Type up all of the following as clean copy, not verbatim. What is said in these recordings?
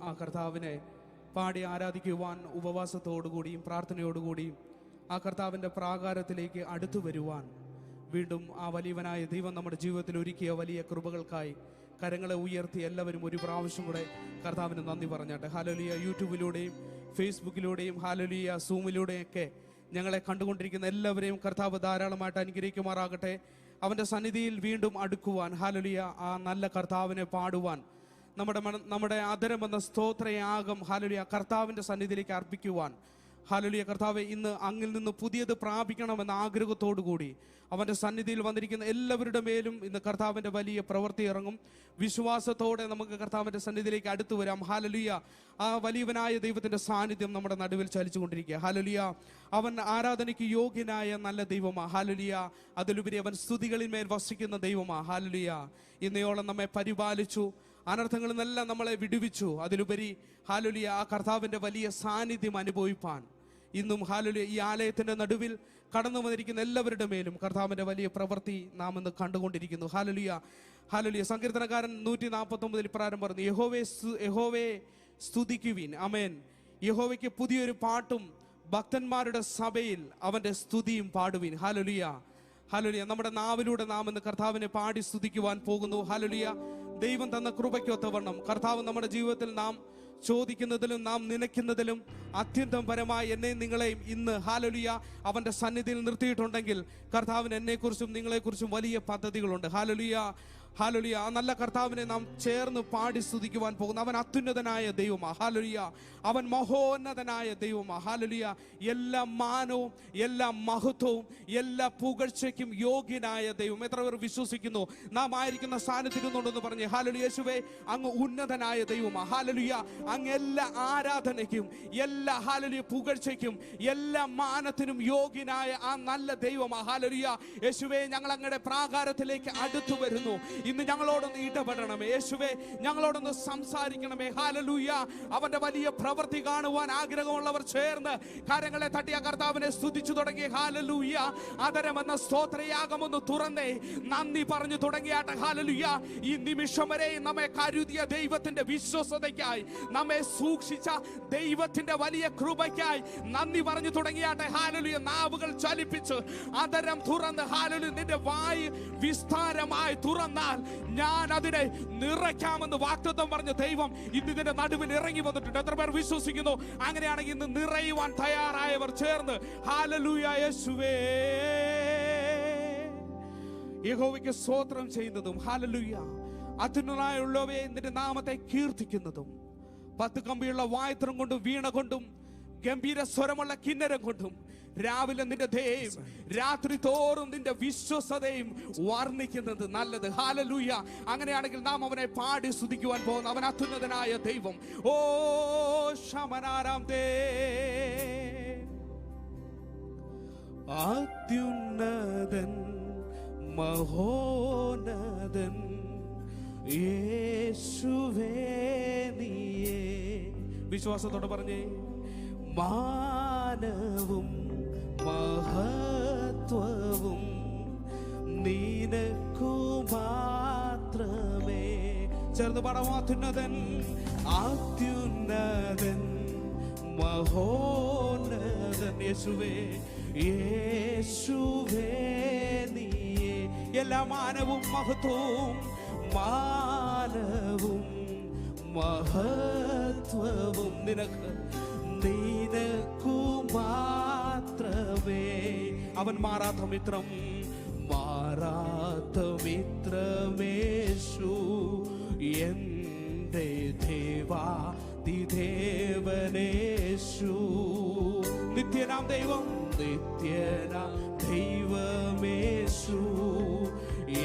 ആ കർത്താവിനെ പാടി ആരാധിക്കുവാൻ ഉപവാസത്തോടുകൂടിയും പ്രാർത്ഥനയോടുകൂടിയും ആ കർത്താവിൻ്റെ പ്രാകാരത്തിലേക്ക് അടുത്തു വരുവാൻ വീണ്ടും ആ വലിയവനായ ദൈവം നമ്മുടെ ജീവിതത്തിൽ ഒരുക്കിയ വലിയ കൃപകൾക്കായി കരങ്ങളെ ഉയർത്തി എല്ലാവരും ഒരു പ്രാവശ്യം കൂടെ കർത്താവിന് നന്ദി പറഞ്ഞാട്ടെ. ഹല്ലേലൂയ. യൂട്യൂബിലൂടെയും ഫേസ്ബുക്കിലൂടെയും ഹല്ലേലൂയ സൂമിലൂടെയൊക്കെ ഞങ്ങളെ കണ്ടുകൊണ്ടിരിക്കുന്ന എല്ലാവരെയും കർത്താവ് ധാരാളമായിട്ട് അനുഗ്രഹിക്കുമാറാകട്ടെ. അവൻ്റെ സന്നിധിയിൽ വീണ്ടും അടുക്കുവാൻ ഹല്ലേലൂയ ആ നല്ല കർത്താവിനെ പാടുവാൻ നമ്മുടെ ആദരമെന്ന സ്തോത്രയാഗം ഹല്ലേലൂയ കർത്താവിൻ്റെ സന്നിധിയിലേക്ക് അർപ്പിക്കുവാൻ ഹല്ലേലൂയ കർത്താവെ ഇന്ന് അങ്ങിൽ നിന്ന് പുതിയത് പ്രാപിക്കണമെന്ന ആഗ്രഹത്തോടു കൂടി അവൻ്റെ സന്നിധിയിൽ വന്നിരിക്കുന്ന എല്ലാവരുടെ മേലും ഇന്ന് കർത്താവിൻ്റെ വലിയ പ്രവൃത്തി ഇറങ്ങും. വിശ്വാസത്തോടെ നമുക്ക് കർത്താവിൻ്റെ സന്നിധിയിലേക്ക് അടുത്തു വരാം. ഹല്ലേലൂയ. ആ വലിയവനായ ദൈവത്തിൻ്റെ സാന്നിധ്യം നമ്മുടെ നടുവിൽ ചലിച്ചുകൊണ്ടിരിക്കുക. ഹല്ലേലൂയ. അവൻ ആരാധനയ്ക്ക് യോഗ്യനായ നല്ല ദൈവമാ. ഹല്ലേലൂയ. അതിലുപരി അവൻ സ്തുതികളിന്മേൽ വസിക്കുന്ന ദൈവമാ. ഹല്ലേലൂയ. ഇന്നയോളം നമ്മെ പരിപാലിച്ചു, അനർത്ഥങ്ങളിൽ നിന്നെല്ലാം നമ്മളെ വിടുവിച്ചു. അതിലുപരി ഹല്ലേലൂയ ആ കർത്താവിൻ്റെ വലിയ സാന്നിധ്യം അനുഭവിപ്പാൻ ഇന്നും ഹല്ലേലൂയ ഈ ആലയത്തിൻ്റെ നടുവിൽ കടന്നു വന്നിരിക്കുന്ന എല്ലാവരുടെ മേലും കർത്താവിൻ്റെ വലിയ പ്രവൃത്തി നാം ഇന്ന് കണ്ടുകൊണ്ടിരിക്കുന്നു. ഹല്ലേലൂയ. ഹല്ലേലൂയ. സങ്കീർത്തനക്കാരൻ 149 ഇപ്രകാരം പറഞ്ഞു, യഹോവയെ സ്തുതിക്കുവിൻ. ആമേൻ. യഹോവയ്ക്ക് പുതിയൊരു പാട്ടും ഭക്തന്മാരുടെ സഭയിൽ അവൻ്റെ സ്തുതിയും പാടുവിൻ. ഹല്ലേലൂയ. ഹല്ലേലൂയ. നമ്മുടെ നാവിലൂടെ നാം ഇന്ന് കർത്താവിനെ പാടി സ്തുതിക്കുവാൻ പോകുന്നു. ഹല്ലേലൂയ. ദൈവം തന്ന കൃപയ്ക്കൊത്തവണ്ണം കർത്താവ് നമ്മുടെ ജീവിതത്തിൽ നാം ചോദിക്കുന്നതിലും നാം നനയ്ക്കുന്നതിലും അത്യന്തം പരമായി എന്നെയും നിങ്ങളെയും ഇന്ന് ഹല്ലേലൂയ അവൻ്റെ സന്നിധിയിൽ നിർത്തിയിട്ടുണ്ടെങ്കിൽ കർത്താവിന് എന്നെക്കുറിച്ചും നിങ്ങളെക്കുറിച്ചും വലിയ പദ്ധതികളുണ്ട്. ഹല്ലേലൂയ. ഹല്ലേലൂയ. ആ നല്ല കർത്താവിനെ നാം ചേർന്ന് പാടി സ്തുതിക്കുവാൻ പോകുന്നു. അവൻ അത്യുന്നതനായ ദൈവമാ. ഹല്ലേലൂയ. അവൻ മഹോന്നതനായ ദൈവമാ. ഹല്ലേലൂയ. എല്ലാ മാനവും എല്ലാ മഹത്വവും എല്ലാ പുകഴ്ചയ്ക്കും യോഗ്യനായ ദൈവം. എത്ര പേർ വിശ്വസിക്കുന്നു നാം ആയിരിക്കുന്ന സ്ഥാനത്തിരുന്നുണ്ടെന്ന് പറഞ്ഞ് ഹല്ലേലൂയ. യേശുവേ അങ്ങ് ഉന്നതനായ ദൈവമാ. ഹല്ലേലൂയ. അങ്ങ് എല്ലാ ആരാധനയ്ക്കും എല്ലാ ഹല്ലേലൂയ പുകഴ്ചയ്ക്കും എല്ലാ മാനത്തിനും യോഗ്യനായ ആ നല്ല ദൈവമാ. ഹല്ലേലൂയ. യേശുവേ ഞങ്ങൾ അങ്ങയുടെ പ്രാകാരത്തിലേക്ക് അടുത്തു വരുന്നു. ഇന്ന് ഞങ്ങളോടൊന്ന് ഇടപെടണമേ യേശുവേ, ഞങ്ങളോടൊന്ന് സംസാരിക്കണമേ. ഹല്ലേലൂയ. അവന്റെ വലിയ പ്രവൃത്തി കാണുവാൻ ആഗ്രഹമുള്ളവർ ചേർന്ന് കരങ്ങളെ തട്ടിയ കർത്താവിനെ സ്തുതിച്ചു തുടങ്ങി. ഹല്ലേലൂയ. ആദരമെന്ന സ്തോത്രയാഗമൊന്ന് തുറന്നേ നന്ദി പറഞ്ഞു തുടങ്ങിയാട്ടെ. ഹല്ലേലൂയ. ഈ നിമിഷം വരെ നമ്മെ കരുതിയ ദൈവത്തിന്റെ വിശ്വസതയ്ക്കായി, നമ്മെ സൂക്ഷിച്ച ദൈവത്തിന്റെ വലിയ കൃപയ്ക്കായി നന്ദി പറഞ്ഞു തുടങ്ങിയാട്ടെ. ഹല്ലേലൂയ. നാവുകൾ ചലിപ്പിച്ച് ആദരം തുറന്ന് ഹല്ലേലൂയ നിന്റെ വായ് വിസ്താരമായി തുറന്നാൽ ഞാൻ അതിനെ നിറയ്ക്കാമെന്ന് വാഗ്ദത്തം പറഞ്ഞ ദൈവം ഇന്ന് ഇതിന്റെ നടുവിൽ ഇറങ്ങി വന്നിട്ടുണ്ട്. എത്ര പേർ വിശ്വസിക്കുന്നു? അങ്ങനെയാണെങ്കിൽ ഇന്ന് നിറയുവാൻ തയ്യാറായവർ ചേർന്ന് ഹല്ലേലൂയ. യേശുവേ യഹോവയ്ക്ക് സ്തോത്രം ചെയ്യുന്നതും ഹല്ലേലൂയ അത്യുന്നതനായുള്ളവയെ നിന്റെ നാമത്തെ കീർത്തിക്കുന്നതും 10 കമ്പിയുള്ള വായത്രം കൊണ്ടും വീണ കൊണ്ടും ഗംഭീര സ്വരമുള്ള കിന്നരം കൊണ്ടും രാവിലെ നിന്റെ ദയയും രാത്രി തോറും നിന്റെ വിശ്വസതയും വർണ്ണിക്കുന്നത് നല്ലത്. ഹല്ലേലൂയ. അങ്ങനെയാണെങ്കിൽ നാം അവനെ പാടി സ്തുതിക്കുവാൻ പോകുന്നു. അവൻ അത്യുന്നതനായ ദൈവം. ഓ ശമനാരാം ദേ അത്യുന്നതൻ മഹോന്നതൻ യേശുവേ നീയേ. വിശ്വാസത്തോടെ പറഞ്ഞേ. മാനവും മഹത്വവും നിനക്കു മാത്രമേ. ചേർന്ന് പാടാം. അത്യുന്നതൻ അത്യുന്നതൻ മഹോന്നതൻ യേശുവേ യേശുവേ നീയേ. എല്ലാ മാനവും മഹത്വവും മാനവും മഹത്വവും നിനക്കു മാത്രമേ. അവൻ മാറാത്ത മിത്രം, മാറാത്ത മിത്രമേശു എന്റെ ദേവാദിദേവനേശു. നിത്യനാം ദൈവം, നിത്യനാം ദൈവമേശു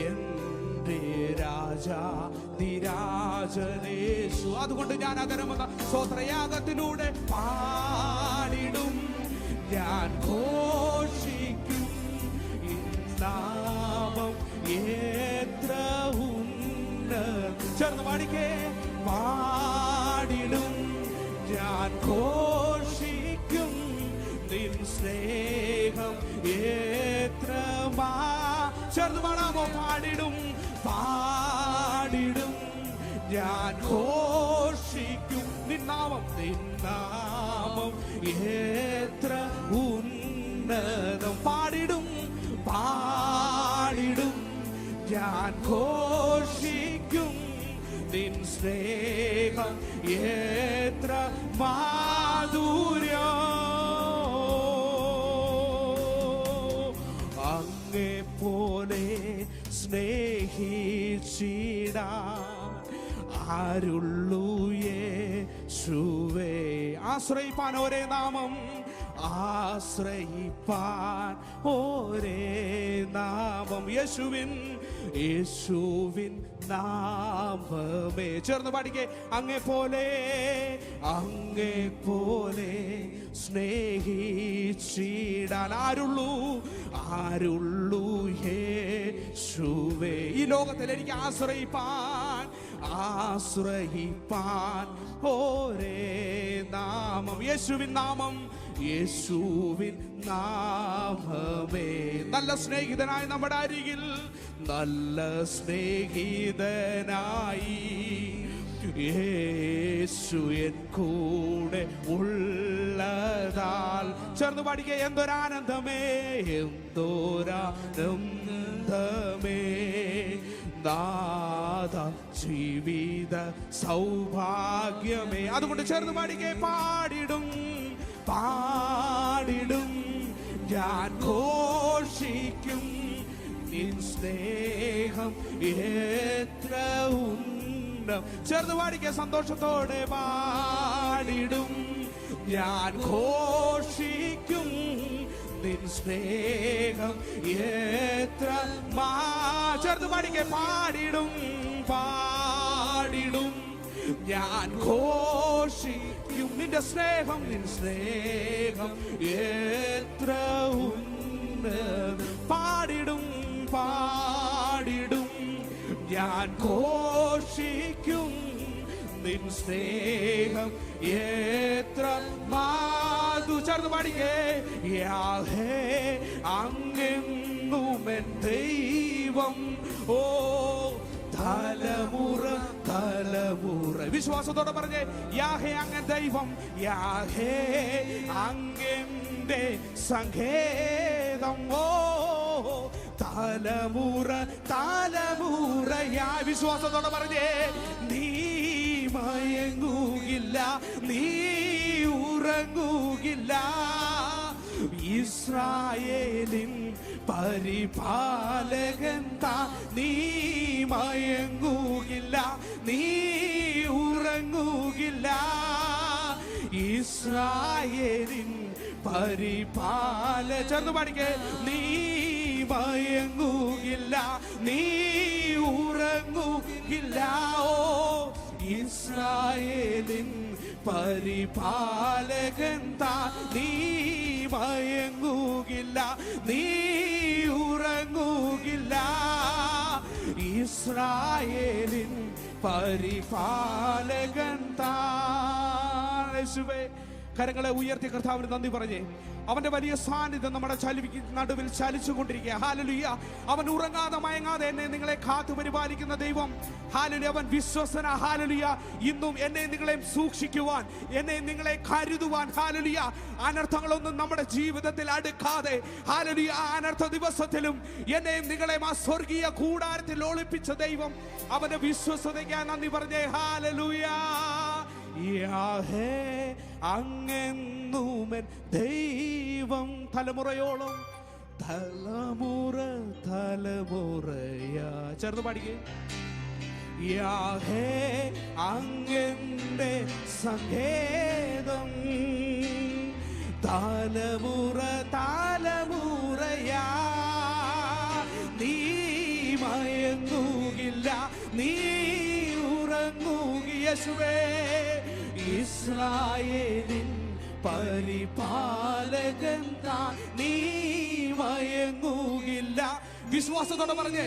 എന്റെ രാജാതിരാജനേശു. അതുകൊണ്ട് ഞാൻ ആദരമെന്ന സ്തോത്രയാഗത്തിലൂടെ പാടിടും, ഞാൻ ഘോഷിക്കും നാമം എത്ര ഉന്നതം. ചേർന്ന് പാടിക്കേ. പാടിടും, ഞാൻ ഘോഷിക്കും നിൻ സ്നേഹം എത്രമാ. ചേർന്ന് പാടാമോ? പാടിടും പാടിടും ഞാൻ ഘോഷിക്കും നിൻ നിന്നാമം എത്ര ഉന്നതം. പാടിടും പാടിടും ഞാൻ ഘോഷിക്കും നിൻ സ്നേഹം എത്ര മാധുര്യം. അങ്ങേ പോലെ സ്നേഹിച്ചിടാൻ ആരുള്ളൂ യേശുവേ. ആശ്രയിപ്പാൻ ഒരേ നാമം, ആശ്രയിപ്പാൻ ഒരേ നാമം. യേശുവിൻ നാമമേ. ചേർന്ന് പാടിക്കേ. അങ്ങേ പോലെ സ്നേഹിച്ചിടാൻ ആരുള്ളൂ യേശുവേ. ഈ ലോകത്തിൽ എനിക്ക് ആശ്രയിപ്പാൻ ഒരേ നാമം, യേശുവിൻ നാമം, യേശുവിൻ നാമമേ. നല്ല സ്നേഹിതനായി നമ്മുടെ അരികിൽ, നല്ല സ്നേഹിതനായി യേശു എൻ കൂടെ ഉള്ളതാൽ. ചേർന്ന് പാടിക്കേ. എന്തൊരാനന്ദമേ, എന്തൊരാനന്ദമേ നാഥ ജീവിത സൗഭാഗ്യമേ. അതുകൊണ്ട് ചേർന്ന് പാടിക്കേ. പാടിടും ഞാൻ ഘോഷിക്കും നിൻ സ്നേഹം എത്ര ഉന്നം. ചേർന്ന് പാടിക്കേ. സന്തോഷത്തോടെ പാടിടും ഞാൻ ഘോഷിക്കും നിൻ സ്നേഹം എത്ര ചേർന്ന് പാടിക്കേ. പാടിടും ഞാൻ ഘോഷിക്കും നിന്റെ സ്നേഹം എത്ര ഉന്നതം. പാടിടും ഞാൻ ഘോഷിക്കും നിൻ സ്നേഹം എത്ര മാധു. ചേർന്ന് പാടിക്കേ. യാഹേ അങ്ങെന്നുമെൻ ദൈവം, ഓ തലമുറ വിശ്വാസത്തോടെ പറഞ്ഞേ. യാഹേ അങ്ങ് ദൈവം, യാഹേ അങ്ങന്റെ സങ്കേതം, ഓ തലമുറയാ. വിശ്വാസത്തോടെ പറഞ്ഞേ. നീ മയങ്ങുകില്ല, നീ ഉറങ്ങുകില്ല, ഇസ്രായേലിൻ പരിപാലകൻ താൻ. നീ മയങ്ങുകില്ല, നീ ഉറങ്ങുകില്ല, ഇസ്രായേലിൻ ചേർന്ന് പാടിക്കേ. നീ മയങ്ങുകില്ല, നീ ഉറങ്ങുകില്ല, ഓ ഇസ്രായേലിൻ പരിപാലകൻ താൻ. നീ മയങ്ങുകില്ല, നീ ഉറങ്ങുകില്ല, ഇസ്രായേലിൻ പരിപാലകൻ താൻ. യേശുവേ, കരങ്ങളെ ഉയർത്തി കർത്താവിന് നന്ദി പറഞ്ഞേ. അവന്റെ വലിയ സാന്നിധ്യം നമ്മുടെ നടുവിൽ ചലിച്ചുകൊണ്ടിരിക്കുക. ഹല്ലേലൂയ. അവൻ ഉറങ്ങാതെ മയങ്ങാതെ എന്നെ നിങ്ങളെ കാത്തു പരിപാലിക്കുന്ന ദൈവം. ഹല്ലേലൂയ. അവൻ വിശ്വസ്തന. ഹല്ലേലൂയ. ഇന്നും എന്നെ നിങ്ങളെ സൂക്ഷിക്കുവാൻ, എന്നെ നിങ്ങളെ കരുതുവാൻ. ഹല്ലേലൂയ. അനർത്ഥങ്ങളൊന്നും നമ്മുടെ ജീവിതത്തിൽ അടുക്കാതെ, ഹല്ലേലൂയ, ആ അനർത്ഥ ദിവസത്തിലും എന്നെയും നിങ്ങളെയും ആ സ്വർഗീയ കൂടാരത്തിൽ ഒളിപ്പിച്ച ദൈവം, അവന്റെ വിശ്വസ്തതയ്ക്കായി നന്ദി പറഞ്ഞേ. ഹല്ലേലൂയ. യാഹേ അങ്ങെന്നുമെൻ ദൈവം, തലമുറയോളം തലമുറയാ. ചേർന്ന് പാടിക്കേ. യാഹേ അങ്ങന്റെ സങ്കേതം, തലമുറയാ. നീ മയങ്ങുകില്ല, നീ ഉറങ്ങുക, യേശുവേ, ഇസ്രായേലിൻ പരിപാലകൻ താൻ. നീ മയങ്ങുകില്ല. വിശ്വാസത്തോടെ പറഞ്ഞേ.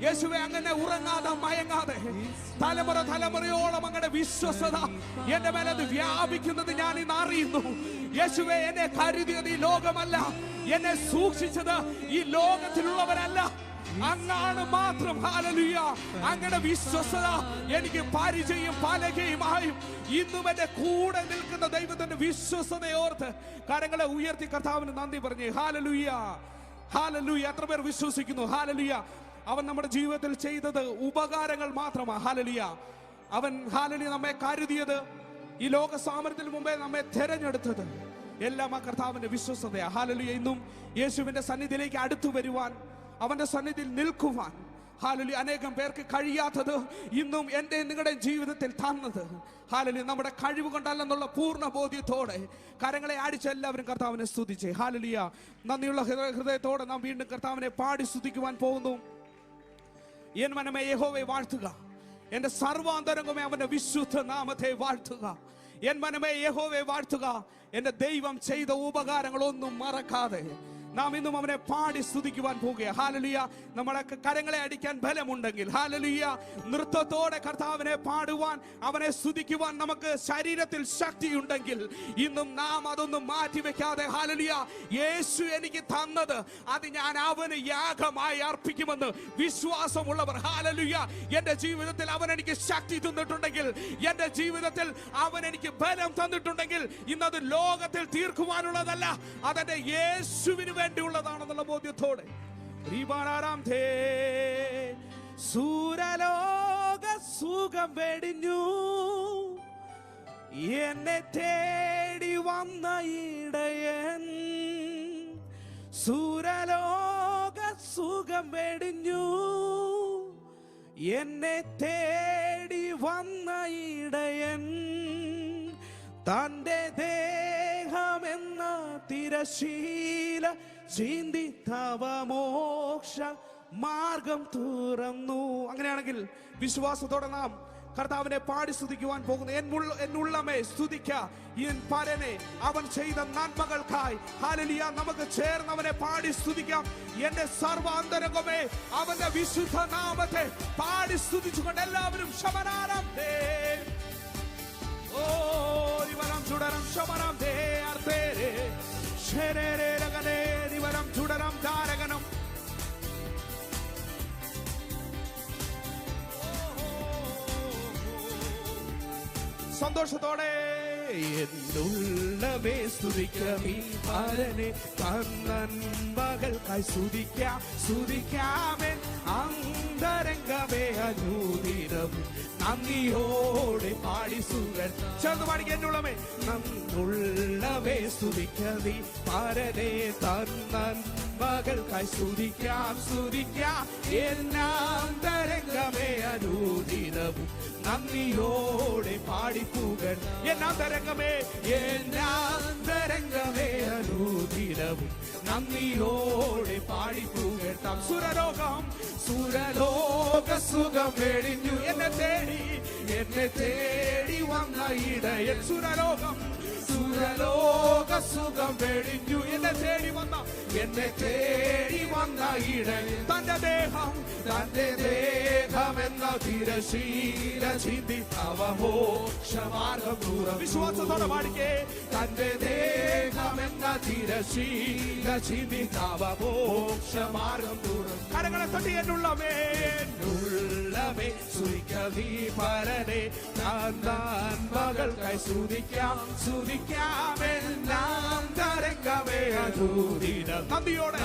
യേശുവേ, അങ്ങനെ ഉറങ്ങാതെ മയങ്ങാതെ തലമുറയോളം അങ്ങനെ വിശ്വസത എന്റെ മേലെ വ്യാപിക്കുന്നത് ഞാൻ ഇന്ന് അറിയുന്നു. യേശുവേ, എന്നെ കരുതിയത് ഈ ലോകമല്ല, എന്നെ സൂക്ഷിച്ചത് ഈ ലോകത്തിലുള്ളവരല്ല. അങ്ങാണ് മാത്രം. ഹല്ലേലൂയ. അങ്ങയുടെ വിശ്വസ്തത എനിക്ക് പരിചയം പലകയുമായും ഇന്നും എന്റെ കൂടെ നിൽക്കുന്ന ദൈവത്തിന്റെ വിശ്വസ്തതയോർത്ത് കരങ്ങളെ ഉയർത്തി കർത്താവിന് നന്ദി പറഞ്ഞേ. Hallelujah, hallelujah. എത്ര പേർ വിശ്വസിക്കുന്നു? ഹല്ലേലൂയ. അവൻ നമ്മുടെ ജീവിതത്തിൽ ചെയ്തത് ഉപകാരങ്ങൾ മാത്രമാണ്. ഹല്ലേലൂയ. അവൻ ഹല്ലേലൂയ നമ്മെ കരുതിയത്, ഈ ലോക സാമർത്ഥ്യത്തിന് മുമ്പേ നമ്മെ തെരഞ്ഞെടുത്തത് എല്ലാം ആ കർത്താവിന്റെ വിശ്വസ്തതയാ. ഹല്ലേലൂയ. ഇന്നും യേശുവിന്റെ സന്നിധിയിലേക്ക് അടുത്തു വരുവാൻ, അവന്റെ സന്നിധിയിൽ നിൽക്കുവാൻ ഹല്ലേലൂയ അനേകം പേർക്ക് കഴിയാത്തത് ഇന്നും എൻ്റെ നിങ്ങളുടെ ജീവിതത്തിൽ തന്നത് ഹല്ലേലൂയ നമ്മുടെ കഴിവ് കൊണ്ടല്ലെന്നുള്ള പൂർണ്ണ ബോധ്യത്തോടെ കരങ്ങളെ അടിച്ച് എല്ലാവരും കർത്താവിനെ സ്തുതിച്ചേ. ഹല്ലേലൂയ. നന്ദിയുള്ള ഹൃദയത്തോടെ നാം വീണ്ടും കർത്താവിനെ പാടി സ്തുതിക്കുവാൻ പോകുന്നു. എൻ മനമേ യഹോവയെ വാഴ്ത്തുക, എന്റെ സർവാന്തരംഗമേ അവന്റെ വിശുദ്ധ നാമത്തെ വാഴ്ത്തുക. എൻ മനമേ യഹോവയെ വാഴ്ത്തുക, എന്റെ ദൈവം ചെയ്ത ഉപകാരങ്ങളൊന്നും മറക്കാതെ നാം ഇന്നും അവനെ പാടി സ്തുതിക്കുവാൻ പോകുക. ഹല്ലേലൂയ. നമ്മളെ കരങ്ങളെ അടിക്കാൻ ബലമുണ്ടെങ്കിൽ, ഹല്ലേലൂയ, നൃത്തത്തോടെ കർത്താവിനെ പാടുവാൻ, അവനെ സ്തുതിക്കുവാൻ നമുക്ക് ശരീരത്തിൽ ശക്തിയുണ്ടെങ്കിൽ ഇന്നും നാം അതൊന്നും മാറ്റിവെക്കാതെ ഹല്ലേലൂയ, യേശു എനിക്ക് തന്നത് അത് ഞാൻ അവന് യാഗമായി അർപ്പിക്കുമെന്ന് വിശ്വാസമുള്ളവർ ഹല്ലേലൂയ, എന്റെ ജീവിതത്തിൽ അവൻ എനിക്ക് ശക്തി തന്നിട്ടുണ്ടെങ്കിൽ, എന്റെ ജീവിതത്തിൽ അവൻ എനിക്ക് ബലം തന്നിട്ടുണ്ടെങ്കിൽ ഇന്നത് ലോകത്തിൽ തീർക്കുവാനുള്ളതല്ല, അതെന്റെ യേശുവിന് വേണ്ടിയുള്ളതാണെന്നുള്ള ബോധ്യത്തോടെ സൂരലോക സുഖം വെടിഞ്ഞു എന്നെ തേടി വന്ന ഇടയൻ, സൂരലോക സുഖം വെടിഞ്ഞു എന്നെ തേടി വന്ന ഇടയൻ, തന്റെ ദേഹമെന്ന തിരശീല ചീന്തി തവ മോക്ഷ മാർഗം തുറന്നു. അങ്ങനെയാണെങ്കിൽ വിശ്വാസത്തോടെ നാം കർത്താവിനെ പാടി സ്തുതിക്കുവാൻ പോകുന്നു. എന്നുള്ളമേ സ്തുതിക്ക എൻ പരനെ അവൻ ചെയ്ത നന്മകൾക്കായി. ഹല്ലേലൂയ. നമുക്ക് ചേർന്നവനെ പാടി സ്തുതിക്കാം. എന്റെ സർവാന്തരംഗമേ അവന്റെ വിശുദ്ധ നാമത്തെ പാടി സ്തുതിച്ചുകൊണ്ട് എല്ലാവരും ശമനാരം ചുടരം ശമനം ദേ അർത്തേരെ ശരേരേ രഗനേ ദിവരം ചുടരം ധാരകനം. സന്തോഷത്തോടെ എന്നുള്ളവേ സ്തുതിക്കമീ പരനെ തന്നൻമകൾക്കായി സ്തുതിക്കാമേ അന്തരംഗമേ അനുദിനം നന്ദിയോടെ പാടി സുഖൻ ചേർന്ന് പാടിക്ക. എന്നുള്ളവേ നന്നുള്ളവേ സ്തുതിക്കമീ പരനെ തന്നൻമകൾക്കായി സ്തുതിക്കാം എന്നാന്തരംഗമേ അനുദിനവും നന്ദിയോടെ പാടിപ്പൂകൻ. എന്നാന്തരംഗമേ അനുദിനവും നന്ദിയോടെ പാടിപ്പൂകട്ടാം. സുരലോക സുഖം വെടിഞ്ഞു എന്നെ തേടി വന്ന ഇടയൻ. സുരലോക സുഖം വെടിഞ്ഞു എന്നെ തേടി വന്ന ഇടയൻ, തന്റെ ദേഹം എന്ന തിരശീല ചിന്തി തവ മോക്ഷമാർഗം ദൂരം. വിശ്വാസത്തോടെ പാടിക്കേ. തന്റെ ദേഹം എന്ന തിരശീല ചിന്തി തവ മോക്ഷമാർഗം ദൂരം. കരങ്ങളെ തട്ടി എന്നുള്ളവേ സ്തുതിക്കീ പരനെ മകൾക്കായി സ്തുതിക്കാമെല്ലാം തരംഗമേ അനുദിനം നന്ദിയോടെ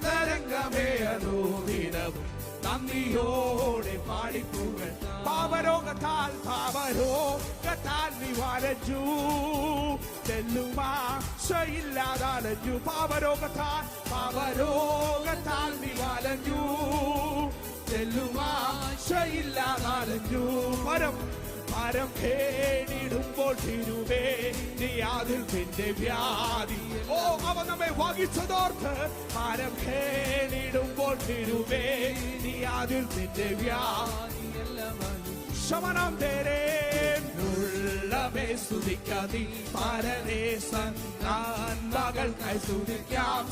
തരംഗമേ അനുദിനവും നന്ദിയോടെ പാടിപ്പൂകൾ. പാവരോഗത്താൽ നീ വരച്ചു തെല്ലുമാശയില്ലാതലഞ്ഞു. പാവരോഗത്താൽ നീ വലഞ്ഞു തെല്ലുമാശയില്ലാതലഞ്ഞു. പരം കേണിടുമ്പോൾ തിരുവേ നീ അതിൽ നിന്റെ വ്യാധി. ഓ അവ നമ്മെ വഹിച്ചതോർത്ത് പരം കേണിടുമ്പോൾ തിരുവേ നീ അതിൽ നിന്റെ വ്യാധി ശമനം തേരേ. ഉള്ളവേ സ്തുതിക്കാതി പരനേ സന്താൻമകൾക്കായി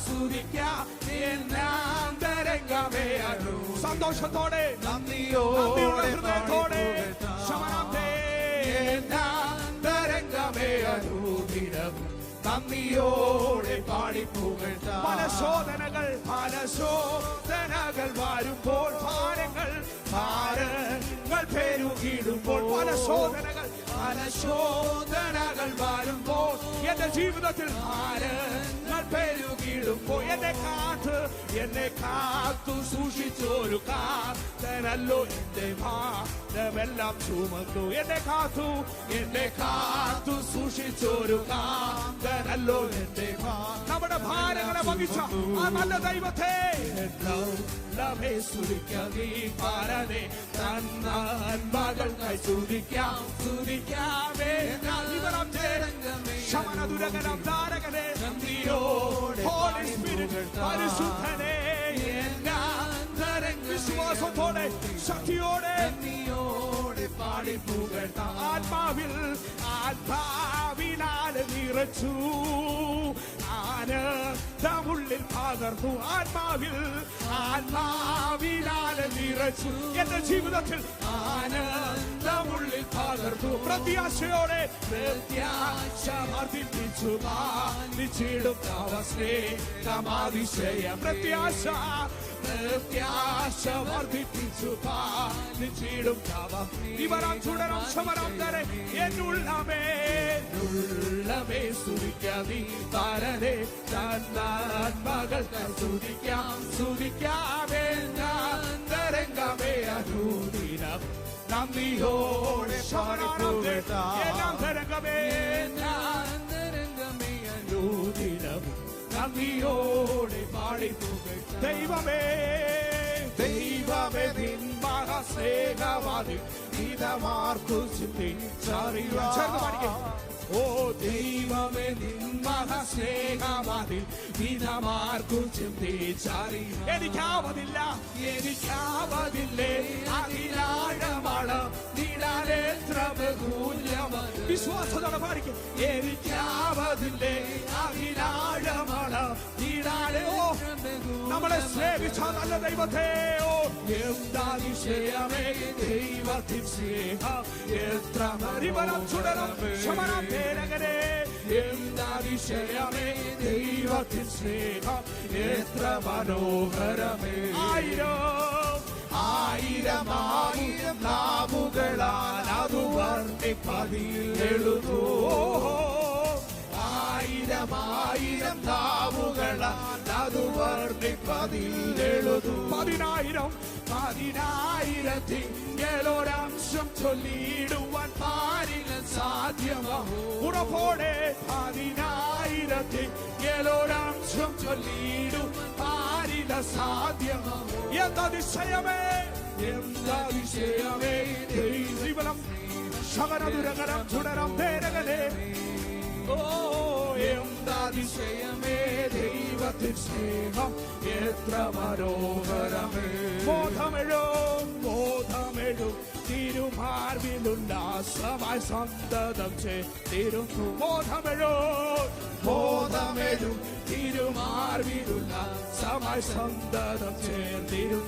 സ്തുതിക്കാം എന്നാന്തരംഗമേ അനു. സന്തോഷത്തോടെ നന്ദിയോടെ ഹൃദയത്തോടെ ശമനം തരംഗമേ അനുദിനം നന്ദിയോടെ പാടി പുകഴ്ത്താം. പല ശോധനകൾ വരുമ്പോൾ ഭാരങ്ങൾ പെരുകിടുമ്പോൾ പല ശോധനകൾ വരുമ്പോൾ എന്റെ ജീവിതത്തിൽ ഭാരങ്ങൾ പെരുകിടുമ്പോൾ എന്നെ കാത്തു സൂക്ഷിച്ചൊരു കാത്തനല്ലോ എന്റെ ഭാരമെല്ലാം ചുമന്നു. എന്നെ കാത്തു സൂക്ഷിച്ചൊരു കാത്തനല്ലോ എന്റെ നമ്മുടെ ഭാരങ്ങളെ വഹിച്ച ആ നല്ല ദൈവത്തെ മകൾക്കായി സ്തുതിക്കാമേ. ശമനദുരകരം ധാരകനെ പരിശുദ്ധനെ വിശ്വാസത്തോടെ ശക്തിയോടെ പാടി പുകഴ്ത്താം. ആത്മാവിനാൽ നിറച്ചു ആനന്ദമുള്ളിൽ പകർന്നു. ആത്മാവിനാൽ നിറച്ചു എന്റെ ജീവിതത്തിൽ ആനന്ദമുള്ളിൽ പകർന്നു. പ്രത്യാശയോടെ വർദ്ധിപ്പിച്ചു പാലിച്ചിടും സ്നേഹമാതിശയം. പ്രത്യാശ വർദ്ധിപ്പിച്ചു പാലിച്ചിടും ഇവരാം ചുടരം ശമരം തരെ എന്നുള്ളമേ സ്തുതിക്കാമേ താരനെ മകൾക്ക് സ്തുതിക്കാമേ തരംഗമേ അനുദിനം നന്ദിയോടെ തരംഗമേ അനുദിനം നന്ദിയോടെ പാടി ദൈവമേ നിൻ മഹാസ്നേഹവാദിൽ ഇതമാർക്കു ചിന്തിച്ചറിയാം. ഓ ദൈവമേ നിൻ മഹാസ്നേഹവാദിൽ ഇതമാർക്കു ചിന്തിച്ചറിയാം. എനിക്കാവതില്ലേ അതിലാഴമാണ് നിഴലെത്ര ബഹുല്യമാണ്. വിശ്വാസത്തോടെ പാടിക്കും. എനിക്കാവതില്ലേ അതിലാഴമാണ് നിഴലോ നമ്മളെ സ്നേഹിച്ച നല്ല ദൈവത്തെ. ഓ എന്താതിശയമേ ദൈവത്തിൻ സ്നേഹം എത്ര മരിവനം ചുടരം ശമനം പേരകനെ. എന്താതിശയമേ ദൈവത്തിൻ സ്നേഹം എത്ര മനോഹരമേ. ആയിരം നാവുകളാൽ അത് വർണ്ണിപ്പതിലെഴുതൂ. ആയിരം നാവുകളാൽ അത് വർണ്ണിപ്പതിലെഴുതൂ. പതിനായിരത്തിലൊരംശം ചൊല്ലിടുവാൻ പാരിന് സാധ്യമാകൂ. ഉറപ്പോടെ 10,000-ത്തിലൊരംശം ചൊല്ലിടും പാരിന് സാധ്യമാകൂ. എന്താതിശയമേ ദൈവം ശമനദുരകരം ചുടരം തേരകനെ. ഓ എന്താതിശയമേ ദൈവത്തിൻ സ്നേഹം എത്ര മനോഹരമേ. ബോധമെഴും തിരുമാർവിലുല്ലാസമായി സന്തതം ചേരുന്നു. ബോധമെഴും തിരുമാർവിലുല്ലാസമായി സന്തതം ചേർന്നിരും.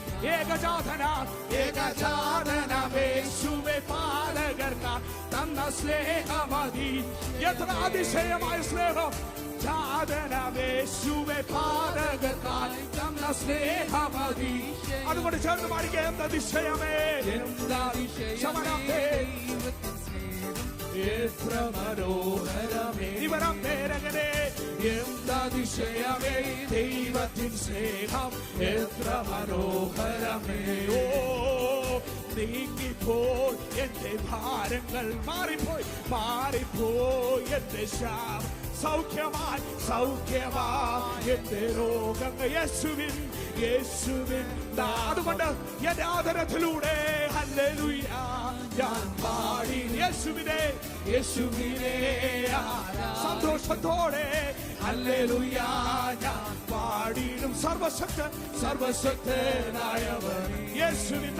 ഏകജാതനമേശുവേ പാലകർക്കാൻ തന്ന സ്നേഹമതി. എത്ര അതിശയമായ സ്നേഹം. ജാതനമേശുവേ പാലകർക്കാൻ തന്ന സ്നേഹമതി. അതുകൊണ്ട് ചേർന്ന് പാടിക്കുക. എന്തതിശയമേ എത്ര മനോഹരമേ ഇവരം പേരകനെ. എന്താതിശയമേ ദൈവത്തിൻ സ്നേഹം എത്ര മനോഹരമേ. ഓ നീങ്ങിപ്പോയി എന്റെ ഭാരങ്ങൾ മാറിപ്പോയി എന്റെ ശാപം സൗഖ്യമായി എന്റെ രോഗങ്ങൾ യേശുവിൻ അതുകൊണ്ട് എന്റെ ആദരത്തിലൂടെ ഹല്ലേലൂയ ഞാൻ പാടി യേശുവിനെ സന്തോഷത്തോടെ ഹല്ലേലൂയ ഞാൻ പാടിയിടും. സർവശക്തനായവൻ യേശുവിൻ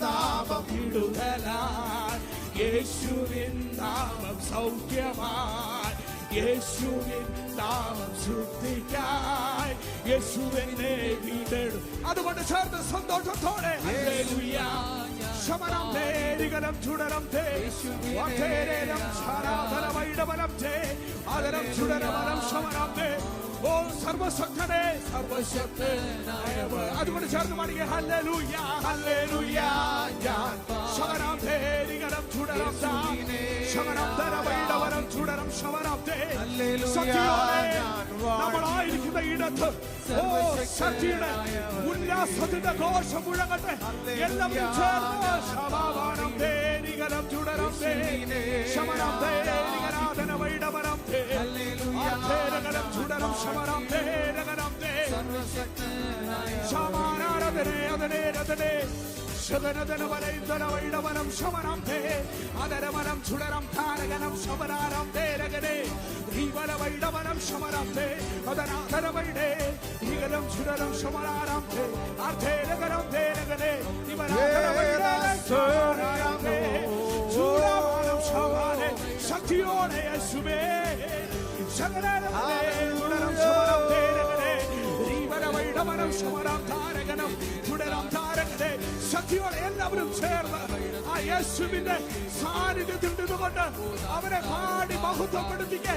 നാമം വിടുതലായി. യേശുവിൻ നാമം സൗഖ്യമായി. യേശുവിൻ നാമം ശുദ്ധിക്കായി. യേശുവിനെ വീണ്ടെടുക്കും. അതുകൊണ്ട് ചേർന്ന് സന്തോഷത്തോടെ ഹല്ലേലൂയ ശമനം നേടുക ധീരകരം ചുടരം തേ വധേരേരം ശാരാധനമൈടവനം തേ ആദരം ചുടരമനം ശമനം തേ. ഓ സർവശക്തനെ സർവശക്തനായവൻ. അതുകൊണ്ട് ചേർന്ന് പാടിയ ഹല്ലേലൂയ ഹല്ലേലൂയ. ഞാൻ ശമനം തേ ധീരകരം ചുടരം താ ശമനം ധനമൈടവനം ചുടരം ശമനം തേ. സത്യയോടെ നമ്മളായിരിക്കുന്ന ഇടത്ത് ഓ ശക്തിയുടെ ഉല്ലാസത്തിന്റെ ഘോഷം മുഴങ്ങട്ടെ. എല്ലാവരും ചേർന്ന് ശമാനം തേരികരം ചുടരം തേ ശമനം തേരികരാധനമൈടവനം തേ ആധേരകരം ചുടരം ശമനം തേരകരം തേ ശമാനാരധനെ അതനെ രഥനെ ശതനധനവനൈധനവൈടവനം ശമനം തേ അതരമനം ചുടരം താരകനം ശമനാരം തേരകനെ ധീവനവൈടവനം ശമനം തേ അതനാധനവൈടേ ധീകരം ചുടരം ശമനാരം തേ ആധേരകരം തേരകനെ ശമനാരം തേ ചൂടമാനം ശമാനെ ശക്തിയോടെ യേശുവേ ശകലരമനെ ചുടരം ശമനം തേരകനെ ധീവനവൈടവനം ശമനം താരകനം ചുടരം താരകനെ. ശക്തിയോടെ എല്ലാവരും ചേർന്ന് ആ യേശുവിന്റെ സാന്നിധ്യത്തിൽ നിന്നുകൊണ്ട് അവരെ പാടി മഹത്വപ്പെടുത്തിക്കേ.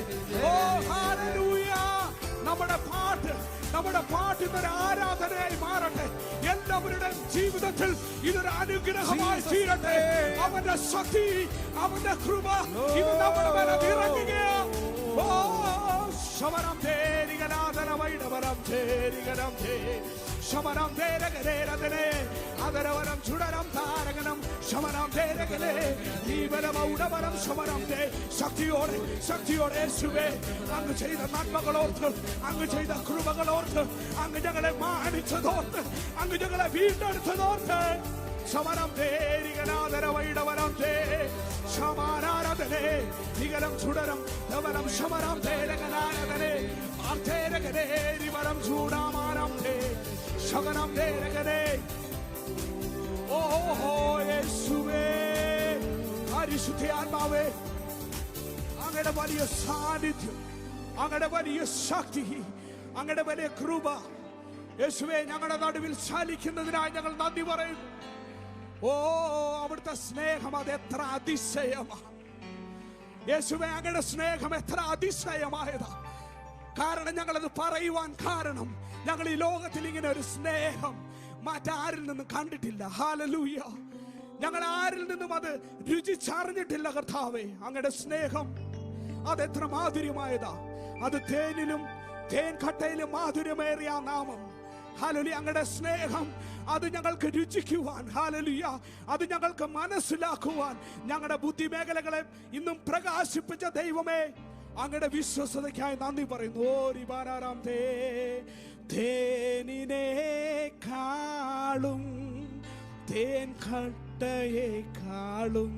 ഓ ഹല്ലേലൂയ. നമ്മുടെ പാട്ട് ഇന്നൊരു ആരാധനയായി മാറട്ടെ. എല്ലാവരുടെയും ജീവിതത്തിൽ ഇതൊരു അനുഗ്രഹമായി തീരട്ടെ. അവന്റെ ശക്തി അവന്റെ കൃപ ഇത് നമ്മുടെ മേലെ ഇറങ്ങുകയാണ്. ഓ ശമനം തേരികനാഥനമൈടവനം തേരികനം തേ ശമനം തേരകരേരതനെ അതരവനം ചുടരം താരകനം ശമനം തേരകലേ ജീവനമൗടവനം ശമനം തേ. ശക്തിയോടെ യേശുവേ അങ്ങ് ചെയ്ത നന്മകളോർത്ത് അങ്ങ് ചെയ്ത കൃപകളോർത്ത് അങ്ങ് ഞങ്ങളെ മാനിച്ചതോർത്ത് അങ്ങ് ഞങ്ങളെ വീണ്ടെടുത്തതോർത്ത് ശമനം തേരികനാഥനമൈടവനം തേ ശമാനാരധനെ നികരം ചുടരം ധവനം ശമനം തേരകനാരധനെ ആർത്തേരകനെ നിവരം ചൂടാമാനം തേ ശകനം തേരകനെ. ഓഹോ യേശുവേ പരിശുദ്ധ ആത്മാവേ അങ്ങയുടെ വലിയ സാന്നിധ്യം അങ്ങയുടെ വലിയ ശക്തി അങ്ങയുടെ വലിയ കൃപ യേശുവേ ഞങ്ങളുടെ നടുവിൽ ചലിക്കുന്നതിനായി ഞങ്ങൾ നന്ദി പറയുന്നു. ഓ അവിടുത്തെ സ്നേഹം അത് എത്ര അതിശയമാണ് യേശുവേ. അങ്ങയുടെ സ്നേഹം എത്ര അതിശയമായതാ. കാരണം ഞങ്ങളത് പറയുവാൻ കാരണം ഞങ്ങൾ ഈ ലോകത്തിൽ ഇങ്ങനെ ഒരു സ്നേഹം മറ്റാരിൽ നിന്നും കണ്ടിട്ടില്ല. ഹല്ലേലൂയ. ഞങ്ങൾ ആരിൽ നിന്നും അത് രുചിച്ചറിഞ്ഞിട്ടില്ല കർത്താവേ. അങ്ങയുടെ സ്നേഹം അതെത്ര മാധുര്യമായതാ. അത് തേനിലും തേൻ കട്ടയിലും മാധുര്യമേറിയ നാമം. ഹല്ലേലൂയ. അങ്ങയുടെ സ്നേഹം അത് ഞങ്ങൾക്ക് രുചിക്കുവാൻ ഹല്ലേലൂയ അത് ഞങ്ങൾക്ക് മനസ്സിലാക്കുവാൻ ഞങ്ങളുടെ ബുദ്ധി മേഖലകളെ ഇന്നും പ്രകാശിപ്പിച്ച ദൈവമേ അങ്ങയുടെ വിശ്വസതയ്ക്കായി നന്ദി പറയുന്നു. ഓ റിബാനാരാം തേ തേനിനേക്കാളും തേൻ കട്ടയേക്കാളും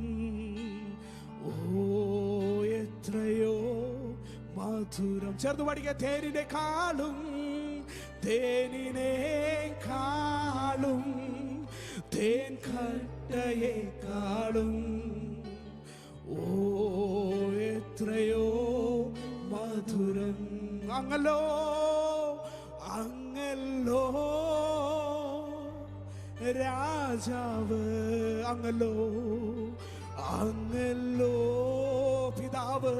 ഓ എത്രയോ മധുരം. ചേർന്ന് പഠിക്കുക. തേനിനേക്കാളും തേനിനേക്കാളും തേൻ കട്ടയേക്കാളും ഓ എത്രയോ മധുരം. അങ്ങല്ലോ അങ്ങല്ലോ രാജാവ് അങ്ങല്ലോ അങ്ങല്ലോ പിതാവ്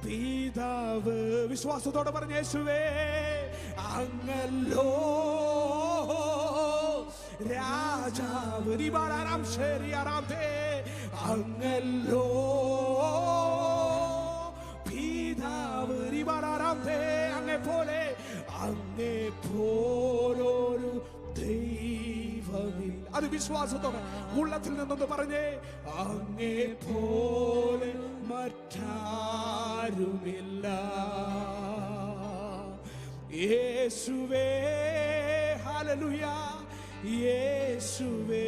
പിതാവ്. വിശ്വാസത്തോടെ പറഞ്ഞ യേശുവേ അങ്ങല്ലോ രാജാവ്. നിബാരാം ശരിയാറാം തേ അങ്ങല്ലോ പിതാവ്. നിബാരാം തേ അങ്ങേ പോലൊരു ദൈവമില്ല. അത് വിശ്വാസത്തോടെ ഉള്ളത്തിൽ നിന്നൊന്ന് പറഞ്ഞേ. അങ്ങേ പോലെ മറ്റാരുമില്ല യേശുവേ. ഹല്ലേലൂയ. യേശുവേ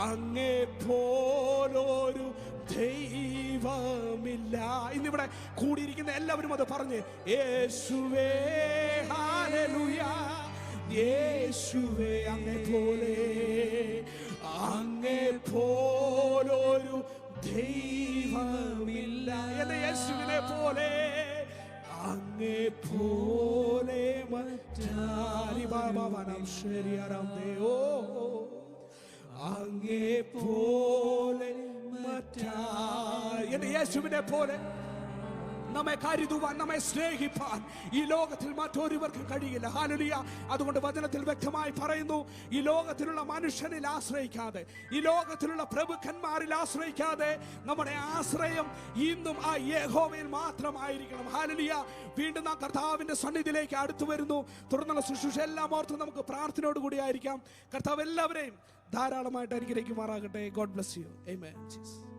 അങ്ങേ പോലൊരു ദൈവമില്ല. ഇന്നിവിടെ കൂടിയിരിക്കുന്ന എല്ലാവരും അത് പറഞ്ഞ് യേശുവേ. ഹല്ലേലൂയ. യേശുവേ അങ്ങേ പോലൊരു ദൈവമില്ല. എന്റെ യേശുവിനെ പോലെ അങ്ങേ പോലെ മറ്റാരി. ബാബാവനം ശരിയാറാം ദേ. ഓ അങ്ങേ പോലെ എന്റെ യേശുവിനെ പോലെ നമ്മെ കരുതുവാൻ, നമ്മെ സ്നേഹിപ്പാൻ ഈ ലോകത്തിൽ മറ്റൊരുവർക്കും കഴിയില്ല. ഹല്ലേലൂയ. അതുകൊണ്ട് വചനത്തിൽ വ്യക്തമായി പറയുന്നു, ഈ ലോകത്തിലുള്ള മനുഷ്യനിൽ ആശ്രയിക്കാതെ, ഈ ലോകത്തിലുള്ള പ്രഭുക്കന്മാരിൽ ആശ്രയിക്കാതെ നമ്മുടെ ആശ്രയം ഇന്നും ആ യഹോവയിൽ മാത്രമായിരിക്കണം. ഹല്ലേലൂയ. വീണ്ടും നാം കർത്താവിന്റെ സന്നിധിയിലേക്ക് അടുത്തു വരുന്നു. തുടർന്നുള്ള ശുശ്രൂഷ എല്ലാം ഓർത്ത് നമുക്ക് പ്രാർത്ഥനയോട് കൂടി ആയിരിക്കാം. കർത്താവ് എല്ലാവരെയും ധാരാളമായിട്ട് അനുഗ്രഹിക്കുമാറാകട്ടെ. God bless you. ആമേൻ.